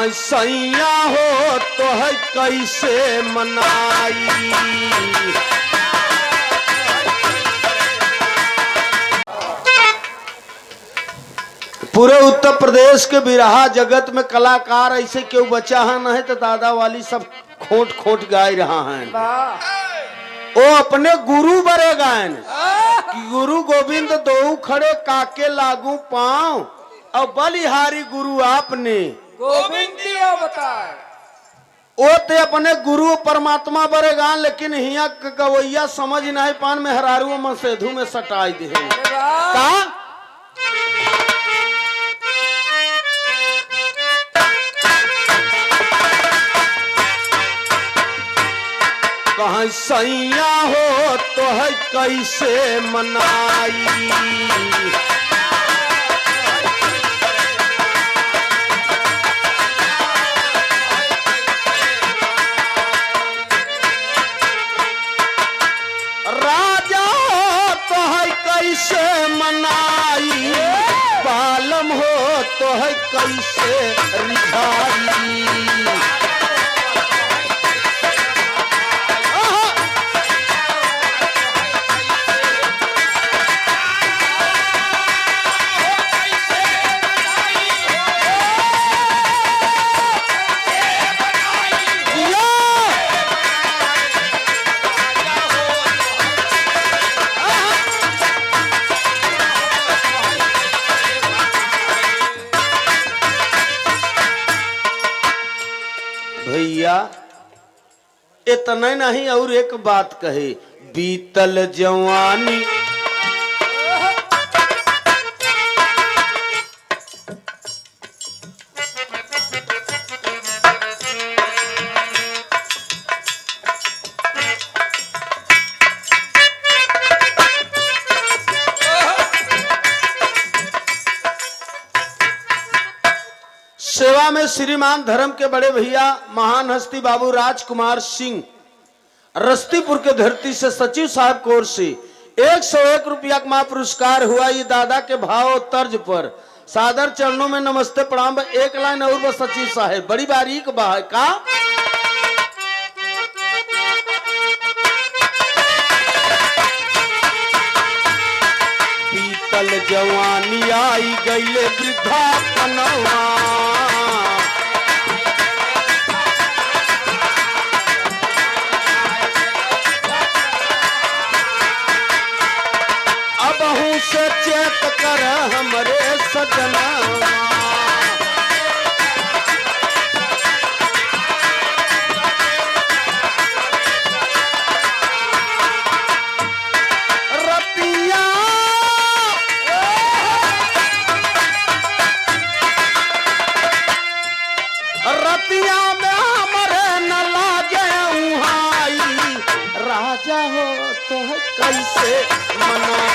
कहाँ सैया हो तो है कैसे मनाई। पूरे उत्तर प्रदेश के बिरहा जगत में कलाकार ऐसे क्यों बचा है नहीं तो दादा वाली सब खोट खोट गाय रहा है। वो अपने गुरु बरे गायन कि गुरु गोविंद दो खड़े काके लागू पांव और बलिहारी गुरु आपने गोविंद बताए वो ते अपने गुरु परमात्मा बरे गान लेकिन हिया गवैया समझ नहीं पान में हरारू में सेधु में सटाई दे का कहाँ सैया हो तो है कैसे मनाई। राजा हो तो है कैसे मनाई, बालम हो तो है कैसे रिझाई। भैया इतना नहीं और एक बात कहे, बीतल जवानी सेवा में श्रीमान धर्म के बड़े भैया महान हस्ती बाबू राजकुमार सिंह रस्तीपुर के धरती से सचिव साहब की ओर से 101 रुपया का महा पुरस्कार हुआ। ये दादा के भाव तर्ज पर सादर चरणों में नमस्ते प्रणाम। एक लाइन और बस सचिव साहब बड़ी बारीक बा का बीतल जवानी आई गईले वृद्धा पनवा, से चेत कर हमरे सजना। रतिया रतिया में हमरे न लागे उहाई, राजा हो तो है कैसे मनाई।